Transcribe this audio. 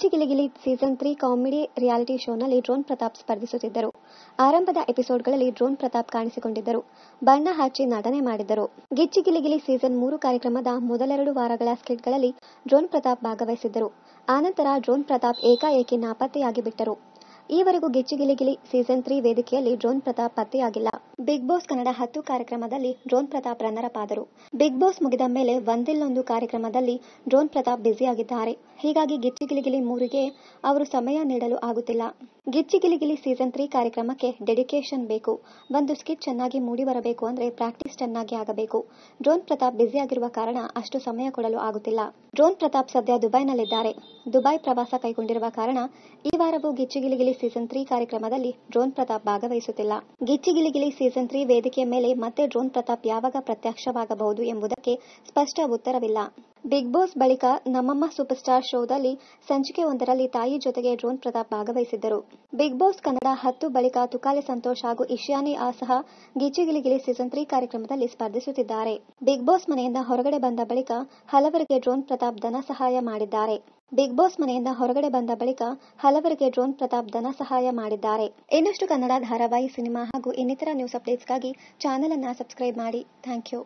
ಗಿಚ್ಚಿ ಗಿಲಿಗಿಲಿ season 3 comedy reality ಶೋನಲ್ಲಿ drone Pratap ಸ್ಪರ್ಧಿಸುತ್ತಿದ್ದರು. ಆರಂಭದ ಎಪಿಸೋಡ್ಗಳಲ್ಲಿ drone Pratap ಕಾಣಿಸಿಕೊಂಡಿದ್ದರು. ಬಣ್ಣ ಹಚ್ಚಿ ನಟನೆ ಮಾಡಿದ್ದರು. ಗಿಚ್ಚಿ ಗಿಲಿಗಿಲಿ ಸೀಸನ್ 3 ಕಾರ್ಯಕ್ರಮದ ಮೊದಲೆರಡು ವಾರಗಳ ಸ್ಕಿಟ್ಗಳಲ್ಲಿ ಡ್ರೋನ್ ಪ್ರತಾಪ್ ಭಾಗವಹಿಸಿದ್ದರು. ಆನಂತರ ಡ್ರೋನ್ ಪ್ರತಾಪ್ ಏಕಾಏಕಿ ನಾಪತ್ತೆಯಾಗಿ ಬಿಟ್ಟರು. ಈವರೆಗೂ ಗಿಚ್ಚಿ ಗಿಲಿಗಿಲಿ ಸೀಸನ್ 3 ವೇದಿಕೆಯಲ್ಲಿ ಡ್ರೋನ್ ಪ್ರತಾಪ್ ಪತ್ತೆಯಾಗಿಲ್ಲ. ಬಿಗ್ ಬಾಸ್ ಕನ್ನಡ 10 ಕಾರ್ಯಕ್ರಮದಲ್ಲಿ ಡ್ರೋನ್ ಪ್ರತಾಪ್ ರನ್ನರ್ ಅಪ್ ಆದರು. ಬಿಗ್ ಬಾಸ್ ಮುಗಿದ ಮೇಲೆ ಒಂದಿಲ್ಲೊಂದು ಕಾರ್ಯಕ್ರಮದಲ್ಲಿ ಡ್ರೋನ್ ಪ್ರತಾಪ್ ಬ್ಯುಸಿಯಾಗಿದ್ದಾರೆ. ಹೀಗಾಗಿ ಗಿಚ್ಚಿ ಗಿಲಿಗಿಲಿ 3ಗೆ ಅವರು ಸಮಯ ನೀಡಲು ಆಗುತ್ತಿಲ್ಲ. ಗಿಚ್ಚಿ ಗಿಲಿಗಿಲಿ ಸೀಸನ್ 3 ಕಾರ್ಯಕ್ರಮಕ್ಕೆ ಡೆಡಿಕೇಶನ್ ಬೇಕು. ಒಂದು ಸ್ಕಿಟ್ ಚೆನ್ನಾಗಿ ಮೂಡಿ ಬರಬೇಕು ಅಂದ್ರೆ ಪ್ರಾಕ್ಟೀಸ್ ಚೆನ್ನಾಗಿ ಆಗಬೇಕು. ಡ್ರೋನ್ ಪ್ರತಾಪ್ ಬ್ಯುಸಿಯಾಗಿರುವ ಕಾರಣ ಅಷ್ಟು ಸಮಯ ಕೊಡಲು ಆಗುತ್ತಿಲ್ಲ. ಡ್ರೋನ್ ಪ್ರತಾಪ್ ಸದ್ಯ ದುಬೈನಲ್ಲಿದ್ದಾರೆ. ದುಬೈ ಪ್ರವಾಸ ಕೈಗೊಂಡಿರುವ ಕಾರಣ ಈ ವಾರವೂ ಗಿಚ್ಚಿ ಗಿಲಿಗಿಲಿ ಸೀಸನ್ 3 ಕಾರ್ಯಕ್ರಮದಲ್ಲಿ ಡ್ರೋನ್ ಪ್ರತಾಪ್ ಭಾಗವಹಿಸುತ್ತಿಲ್ಲ. ಗಿಚ್ಚಿ ಗಿಲಿಗಿಲಿ ಸೀಸನ್ 3 ವೇದಿಕೆಯ ಮೇಲೆ ಮತ್ತೆ ಡ್ರೋನ್ ಪ್ರತಾಪ್ ಯಾವಾಗ ಪ್ರತ್ಯಕ್ಷವಾಗಬಹುದು ಎಂಬುದಕ್ಕೆ ಸ್ಪಷ್ಟ ಉತ್ತರವಿಲ್ಲ. ಬಿಗ್ ಬಾಸ್ ಬಳಿಕ ನಮ್ಮಮ್ಮ ಸೂಪರ್ ಸ್ಟಾರ್ ಶೋದಲ್ಲಿ ಸಂಚಿಕೆ ಒಂದರಲ್ಲಿ ತಾಯಿ ಜೊತೆಗೆ ಡ್ರೋನ್ ಪ್ರತಾಪ್ ಭಾಗವಹಿಸಿದ್ದರು. ಬಿಗ್ ಬಾಸ್ ಕನ್ನಡ 10 ಬಳಿಕ ತುಕಾಲಿ ಸಂತೋಷ್ ಹಾಗೂ ಇಶಾನಿ ಸಹ ಗಿಚ್ಚಿ ಗಿಲಿಗಿಲಿ ಸೀಸನ್ 3 ಕಾರ್ಯಕ್ರಮದಲ್ಲಿ ಸ್ಪರ್ಧಿಸುತ್ತಿದ್ದಾರೆ. ಬಿಗ್ ಬಾಸ್ ಮನೆಯಿಂದ ಹೊರಗಡೆ ಬಂದ ಬಳಿಕ ಹಲವರಿಗೆ ಡ್ರೋನ್ ಪ್ರತಾಪ್ ಧನ ಸಹಾಯ ಮಾಡಿದ್ದಾರೆ. ಇನ್ನಷ್ಟು ಕನ್ನಡ ಧಾರಾವಾಹಿ, ಸಿನಿಮಾ ಹಾಗೂ ಇನ್ನಿತರ ನ್ಯೂಸ್ ಅಪ್ಡೇಟ್ಸ್ಗಾಗಿ ಚಾನೆಲ್ ಅನ್ನು ಸಬ್ಸ್ಕ್ರೈಬ್ ಮಾಡಿ. Thank you.